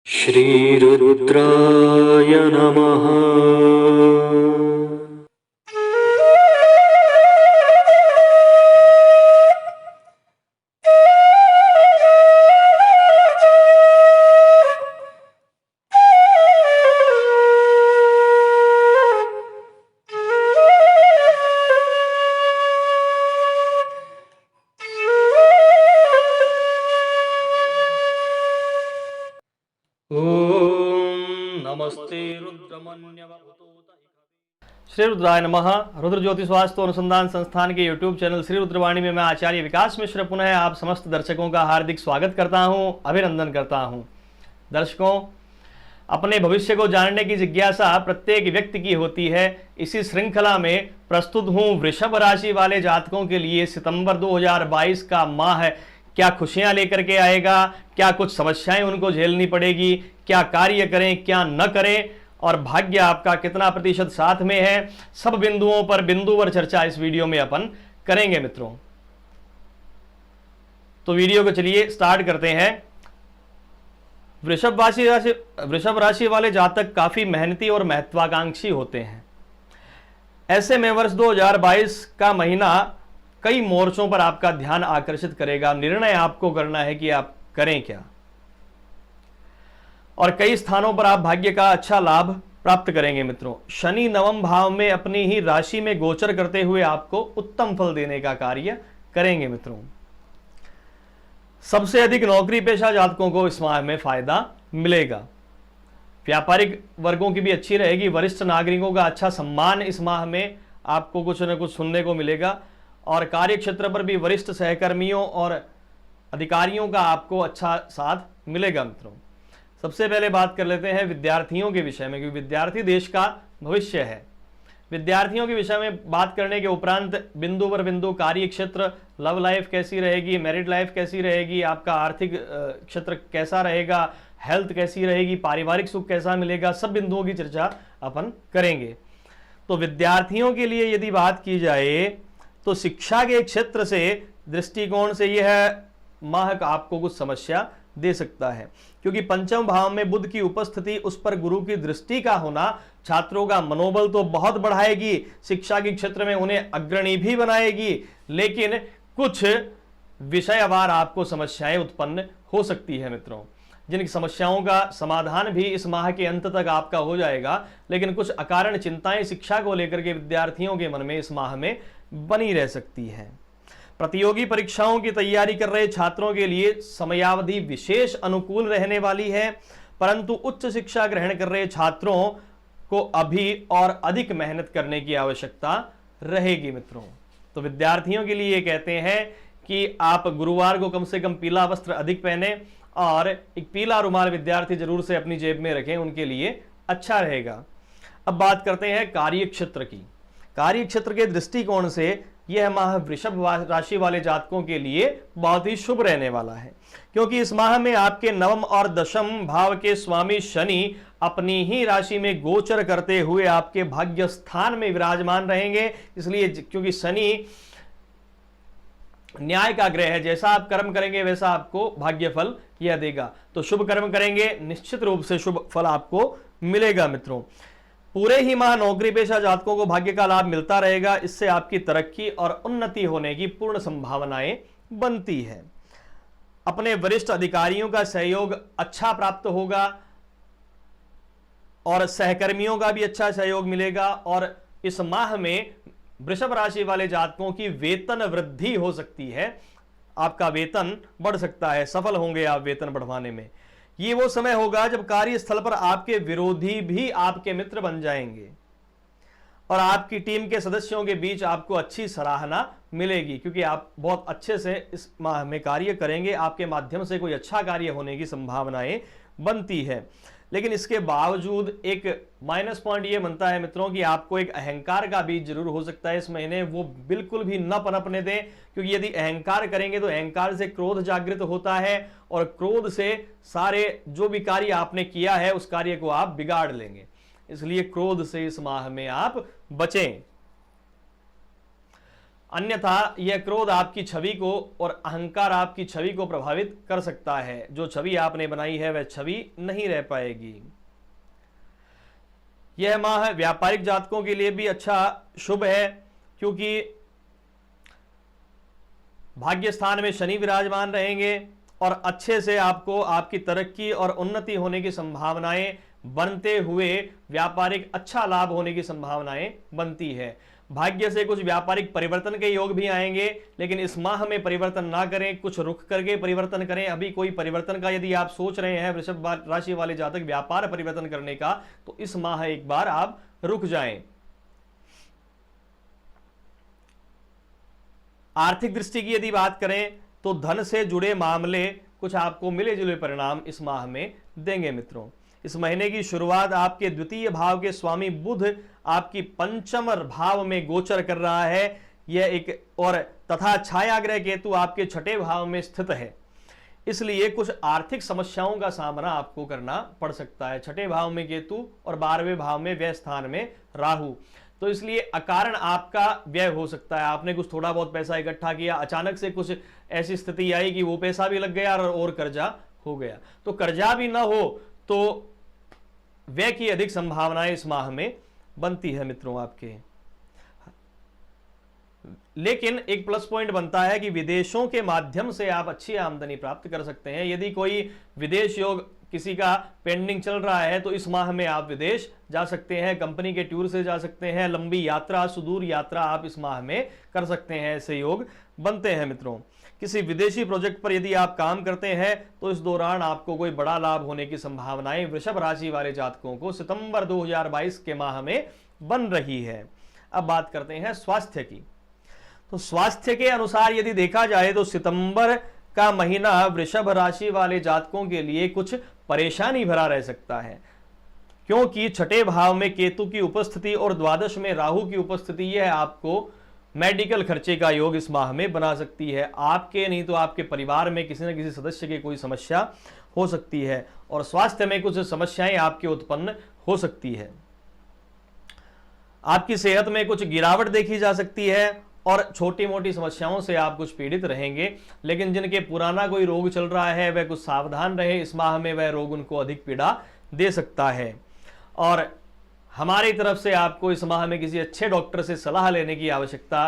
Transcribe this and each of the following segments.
श्रीरुद्राय नमः। नमस्ते रुद्रमन्यव। श्री रुद्राय नमः। रुद्र ज्योतिष वास्तु अनुसंधान संस्थान के YouTube चैनल श्री रुद्रवाणी में मैं आचार्य विकास मिश्र पुनः आप समस्त दर्शकों का हार्दिक स्वागत करता हूं, अभिनंदन करता हूं। दर्शकों, अपने भविष्य को जानने की जिज्ञासा प्रत्येक व्यक्ति की होती है। इसी श्रृंखला में प्रस्तुत हूं वृषभ राशि वाले जातकों के लिए सितंबर 2022 का माह क्या खुशियां लेकर के आएगा, क्या कुछ समस्याएं उनको झेलनी पड़ेगी, क्या कार्य करें क्या न करें, और भाग्य आपका कितना प्रतिशत साथ में है, सब बिंदुओं पर बिंदुवार चर्चा इस वीडियो में अपन करेंगे मित्रों। तो वीडियो को चलिए स्टार्ट करते हैं। वृषभ राशि वाले जातक काफी मेहनती और महत्वाकांक्षी होते हैं। ऐसे में वर्ष 2022 का महीना कई मोर्चों पर आपका ध्यान आकर्षित करेगा। निर्णय आपको करना है कि आप करें क्या, और कई स्थानों पर आप भाग्य का अच्छा लाभ प्राप्त करेंगे मित्रों। शनि नवम भाव में अपनी ही राशि में गोचर करते हुए आपको उत्तम फल देने का कार्य करेंगे मित्रों। सबसे अधिक नौकरी पेशा जातकों को इस माह में फायदा मिलेगा। व्यापारिक वर्गों की भी अच्छी रहेगी। वरिष्ठ नागरिकों का अच्छा सम्मान इस माह में आपको कुछ न कुछ सुनने को मिलेगा, और कार्य क्षेत्र पर भी वरिष्ठ सहकर्मियों और अधिकारियों का आपको अच्छा साथ मिलेगा मित्रों। सबसे पहले बात कर लेते हैं विद्यार्थियों के विषय में, क्योंकि विद्यार्थी देश का भविष्य है। विद्यार्थियों के विषय में बात करने के उपरांत बिंदु पर बिंदु कार्य क्षेत्र, लव लाइफ कैसी रहेगी, मैरिड लाइफ कैसी रहेगी, आपका आर्थिक क्षेत्र कैसा रहेगा, हेल्थ कैसी रहेगी, पारिवारिक सुख कैसा मिलेगा, सब बिंदुओं की चर्चा अपन करेंगे। तो विद्यार्थियों के लिए यदि बात की जाए तो शिक्षा के क्षेत्र से दृष्टिकोण से यह माह आपको कुछ समस्या दे सकता है, क्योंकि पंचम भाव में बुध की उपस्थिति, उस पर गुरु की दृष्टि का होना छात्रों का मनोबल तो बहुत बढ़ाएगी, शिक्षा के क्षेत्र में उन्हें अग्रणी भी बनाएगी, लेकिन कुछ विषयवार आपको समस्याएं उत्पन्न हो सकती है मित्रों, जिन समस्याओं का समाधान भी इस माह के अंत तक आपका हो जाएगा। लेकिन कुछ अकारण चिंताएं शिक्षा को लेकर के विद्यार्थियों के मन में इस माह में बनी रह सकती है। प्रतियोगी परीक्षाओं की तैयारी कर रहे छात्रों के लिए समयावधि विशेष अनुकूल रहने वाली है, परंतु उच्च शिक्षा ग्रहण कर रहे छात्रों को अभी और अधिक मेहनत करने की आवश्यकता रहेगी मित्रों। तो विद्यार्थियों के लिए कहते हैं कि आप गुरुवार को कम से कम पीला वस्त्र अधिक पहने, और एक पीला रुमाल विद्यार्थी जरूर से अपनी जेब में रखें, उनके लिए अच्छा रहेगा। अब बात करते हैं कार्य क्षेत्र की। कार्य क्षेत्र के दृष्टिकोण से यह माह वृषभ राशि वाले जातकों के लिए बहुत ही शुभ रहने वाला है, क्योंकि इस माह में आपके नवम और दशम भाव के स्वामी शनि अपनी ही राशि में गोचर करते हुए आपके भाग्य स्थान में विराजमान रहेंगे। इसलिए क्योंकि शनि न्याय का ग्रह है, जैसा आप कर्म करेंगे वैसा आपको भाग्य फल यह देगा। तो शुभ कर्म करेंगे, निश्चित रूप से शुभ फल आपको मिलेगा मित्रों। पूरे ही माह नौकरी पेशा जातकों को भाग्य का लाभ मिलता रहेगा। इससे आपकी तरक्की और उन्नति होने की पूर्ण संभावनाएं बनती है। अपने वरिष्ठ अधिकारियों का सहयोग अच्छा प्राप्त होगा, और सहकर्मियों का भी अच्छा सहयोग मिलेगा, और इस माह में वृषभ राशि वाले जातकों की वेतन वृद्धि हो सकती है। आपका वेतन बढ़ सकता है, सफल होंगे आप वेतन बढ़वाने में। ये वो समय होगा जब कार्यस्थल पर आपके विरोधी भी आपके मित्र बन जाएंगे, और आपकी टीम के सदस्यों के बीच आपको अच्छी सराहना मिलेगी, क्योंकि आप बहुत अच्छे से इस माह में कार्य करेंगे। आपके माध्यम से कोई अच्छा कार्य होने की संभावनाएं बनती है। लेकिन इसके बावजूद एक माइनस पॉइंट ये बनता है मित्रों कि आपको एक अहंकार का बीज जरूर हो सकता है इस महीने, वो बिल्कुल भी न पनपने दें, क्योंकि यदि अहंकार करेंगे तो अहंकार से क्रोध जागृत होता है, और क्रोध से सारे जो भी कार्य आपने किया है उस कार्य को आप बिगाड़ लेंगे। इसलिए क्रोध से इस माह में आप बचें। अन्यथा यह क्रोध आपकी छवि को और अहंकार आपकी छवि को प्रभावित कर सकता है। जो छवि आपने बनाई है वह छवि नहीं रह पाएगी। यह माह व्यापारिक जातकों के लिए भी अच्छा शुभ है, क्योंकि भाग्य स्थान में शनि विराजमान रहेंगे और अच्छे से आपको आपकी तरक्की और उन्नति होने की संभावनाएं बनते हुए व्यापारिक अच्छा लाभ होने की संभावनाएं बनती है। भाग्य से कुछ व्यापारिक परिवर्तन के योग भी आएंगे, लेकिन इस माह में परिवर्तन ना करें, कुछ रुक करके परिवर्तन करें। अभी कोई परिवर्तन का यदि आप सोच रहे हैं वृषभ राशि वाले जातक व्यापार परिवर्तन करने का, तो इस माह एक बार आप रुक जाएं। आर्थिक दृष्टि की यदि बात करें तो धन से जुड़े मामले कुछ आपको मिले जुले परिणाम इस माह में देंगे मित्रों। इस महीने की शुरुआत आपके द्वितीय भाव के स्वामी बुध आपकी पंचम भाव में गोचर कर रहा है। यह एक और तथा छाया ग्रह केतु आपके छठे भाव में स्थित है, इसलिए कुछ आर्थिक समस्याओं का सामना आपको करना पड़ सकता है। छठे भाव में केतु और 12वें भाव में व्यय स्थान में राहु, तो इसलिए अकारण आपका व्यय हो सकता है। आपने कुछ थोड़ा बहुत पैसा इकट्ठा किया, अचानक से कुछ ऐसी स्थिति आई कि वो पैसा भी लग गया और कर्जा हो गया। तो कर्जा भी ना हो तो व्यय की अधिक संभावनाएं इस माह में बनती है मित्रों आपके। लेकिन एक प्लस पॉइंट बनता है कि विदेशों के माध्यम से आप अच्छी आमदनी प्राप्त कर सकते हैं। यदि कोई विदेश योग किसी का पेंडिंग चल रहा है तो इस माह में आप विदेश जा सकते हैं, कंपनी के टूर से जा सकते हैं, लंबी यात्रा सुदूर यात्रा आप इस माह में कर सकते हैं। ऐसे योग बनते हैं मित्रों। किसी विदेशी प्रोजेक्ट पर यदि आप काम करते हैं तो इस दौरान आपको कोई बड़ा लाभ होने की संभावनाएं वृषभ राशि वाले जातकों को सितंबर 2022 के माह में बन रही है। अब बात करते हैं स्वास्थ्य की। तो स्वास्थ्य के अनुसार यदि देखा जाए तो सितंबर का महीना वृषभ राशि वाले जातकों के लिए कुछ परेशानी भरा रह सकता है, क्योंकि छठे भाव में केतु की उपस्थिति और द्वादश में राहु की उपस्थिति यह आपको मेडिकल खर्चे का योग इस माह में बना सकती है। आपके नहीं तो आपके परिवार में किसी न किसी सदस्य की कोई समस्या हो सकती है और स्वास्थ्य में कुछ समस्याएं आपके उत्पन्न हो सकती है। आपकी सेहत में कुछ गिरावट देखी जा सकती है और छोटी मोटी समस्याओं से आप कुछ पीड़ित रहेंगे। लेकिन जिनके पुराना कोई रोग चल रहा है वह कुछ सावधान रहे, इस माह में वह रोग उनको अधिक पीड़ा दे सकता है। और हमारी तरफ से आपको इस माह में किसी अच्छे डॉक्टर से सलाह लेने की आवश्यकता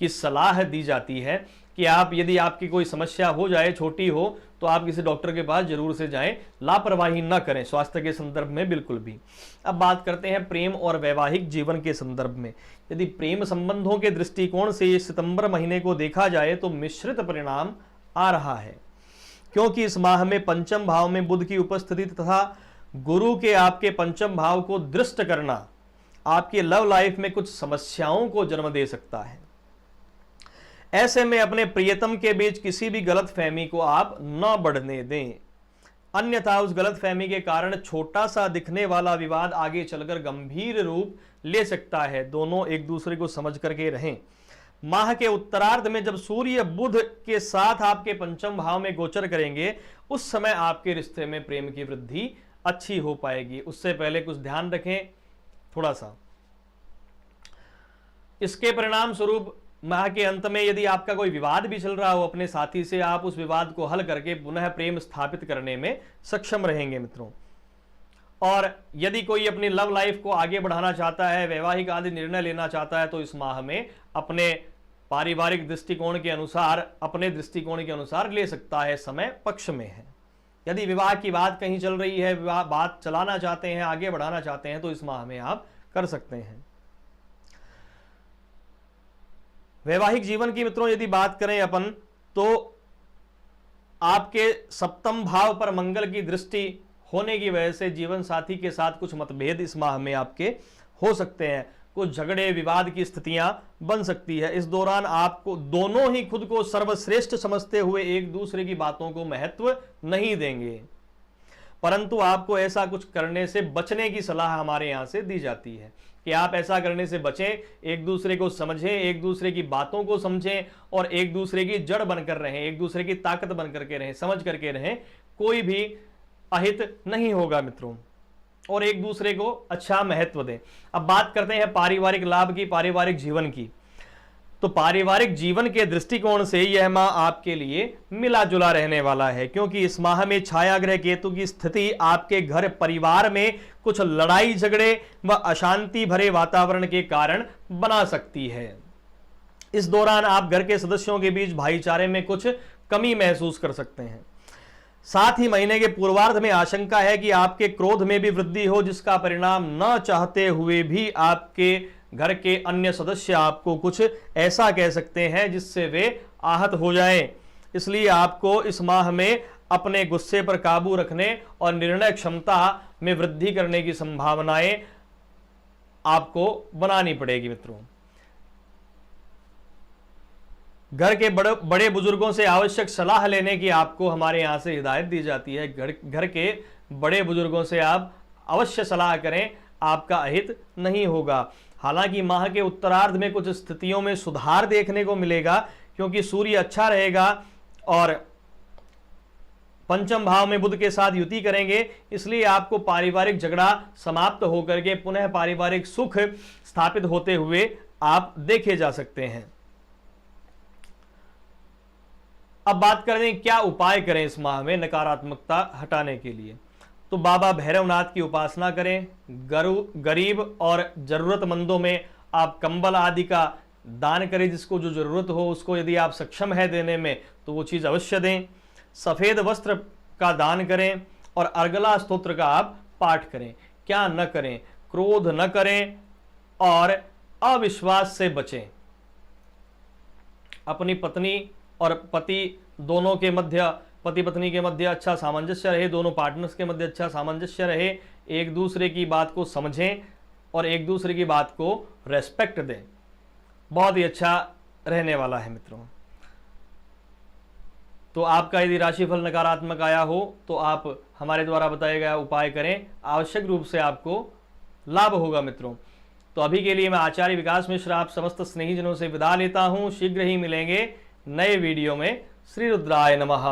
की सलाह दी जाती है कि आप यदि आपकी कोई समस्या हो जाए, छोटी हो, तो आप किसी डॉक्टर के पास जरूर से जाएं, लापरवाही न करें स्वास्थ्य के संदर्भ में बिल्कुल भी। अब बात करते हैं प्रेम और वैवाहिक जीवन के संदर्भ में। यदि प्रेम संबंधों के दृष्टिकोण से सितंबर महीने को देखा जाए तो मिश्रित परिणाम आ रहा है, क्योंकि इस माह में पंचम भाव में बुध की उपस्थिति तथा गुरु के आपके पंचम भाव को दृष्ट करना आपकी लव लाइफ में कुछ समस्याओं को जन्म दे सकता है। ऐसे में अपने प्रियतम के बीच किसी भी गलत फहमी को आप न बढ़ने दें, अन्यथा उस गलत फहमी के कारण छोटा सा दिखने वाला विवाद आगे चलकर गंभीर रूप ले सकता है। दोनों एक दूसरे को समझ करके रहें। माह के उत्तरार्ध में जब सूर्य बुध के साथ आपके पंचम भाव में गोचर करेंगे, उस समय आपके रिश्ते में प्रेम की वृद्धि अच्छी हो पाएगी। उससे पहले कुछ ध्यान रखें थोड़ा सा। इसके परिणाम स्वरूप माह के अंत में यदि आपका कोई विवाद भी चल रहा हो अपने साथी से, आप उस विवाद को हल करके पुनः प्रेम स्थापित करने में सक्षम रहेंगे मित्रों। और यदि कोई अपनी लव लाइफ को आगे बढ़ाना चाहता है, वैवाहिक आदि निर्णय लेना चाहता है, तो इस माह में अपने पारिवारिक दृष्टिकोण के अनुसार, अपने दृष्टिकोण के अनुसार ले सकता है। समय पक्ष में है। यदि विवाह की बात कहीं चल रही है, विवाह बात चलाना चाहते हैं, आगे बढ़ाना चाहते हैं, तो इस माह में आप कर सकते हैं। वैवाहिक जीवन की मित्रों यदि बात करें अपन, तो आपके सप्तम भाव पर मंगल की दृष्टि होने की वजह से जीवन साथी के साथ कुछ मतभेद इस माह में आपके हो सकते हैं। कुछ झगड़े विवाद की स्थितियां बन सकती है। इस दौरान आपको दोनों ही खुद को सर्वश्रेष्ठ समझते हुए एक दूसरे की बातों को महत्व नहीं देंगे, परंतु आपको ऐसा कुछ करने से बचने की सलाह हमारे यहां से दी जाती है कि आप ऐसा करने से बचें, एक दूसरे को समझें, एक दूसरे की बातों को समझें और एक दूसरे की जड़ बनकर रहें, एक दूसरे की ताकत बनकर के रहें, समझ करके रहें। कोई भी अहित नहीं होगा मित्रों, और एक दूसरे को अच्छा महत्व दें। अब बात करते हैं पारिवारिक लाभ की, पारिवारिक जीवन की। तो पारिवारिक जीवन के दृष्टिकोण से यह माह आपके लिए मिला जुला रहने वाला है, क्योंकि इस माह में छाया ग्रह केतु की स्थिति आपके घर परिवार में कुछ लड़ाई झगड़े व अशांति भरे वातावरण के कारण बना सकती है। इस दौरान आप घर के सदस्यों के बीच भाईचारे में कुछ कमी महसूस कर सकते हैं। साथ ही महीने के पूर्वार्ध में आशंका है कि आपके क्रोध में भी वृद्धि हो, जिसका परिणाम न चाहते हुए भी आपके घर के अन्य सदस्य आपको कुछ ऐसा कह सकते हैं जिससे वे आहत हो जाएं। इसलिए आपको इस माह में अपने गुस्से पर काबू रखने और निर्णय क्षमता में वृद्धि करने की संभावनाएं आपको बनानी पड़ेगी। मित्रों, घर के बड़े बुजुर्गों से आवश्यक सलाह लेने की आपको हमारे यहां से हिदायत दी जाती है। घर के बड़े बुजुर्गों से आप अवश्य सलाह करें, आपका अहित नहीं होगा। हालांकि माह के उत्तरार्ध में कुछ स्थितियों में सुधार देखने को मिलेगा, क्योंकि सूर्य अच्छा रहेगा और पंचम भाव में बुध के साथ युति करेंगे। इसलिए आपको पारिवारिक झगड़ा समाप्त होकर के पुनः पारिवारिक सुख स्थापित होते हुए आप देखे जा सकते हैं। अब बात करें क्या उपाय करें इस माह में नकारात्मकता हटाने के लिए। तो बाबा भैरवनाथ की उपासना करें। गरीब और जरूरतमंदों में आप कंबल आदि का दान करें, जिसको जो जरूरत हो उसको यदि आप सक्षम है देने में तो वो चीज अवश्य दें। सफेद वस्त्र का दान करें और अर्गला स्तोत्र का आप पाठ करें। क्या न करें? क्रोध न करें और अविश्वास से बचें। अपनी पत्नी और पति दोनों के मध्य, पति पत्नी के मध्य अच्छा सामंजस्य रहे, दोनों पार्टनर्स के मध्य अच्छा सामंजस्य रहे, एक दूसरे की बात को समझें और एक दूसरे की बात को रेस्पेक्ट दें। बहुत ही अच्छा रहने वाला है मित्रों। तो आपका यदि राशिफल नकारात्मक आया हो तो आप हमारे द्वारा बताए गए उपाय करें, आवश्यक रूप से आपको लाभ होगा मित्रों। तो अभी के लिए मैं आचार्य विकास मिश्र आप समस्त स्नेहीजनों से विदा लेता हूं। शीघ्र ही मिलेंगे नए वीडियो में। श्री रुद्राय नमः।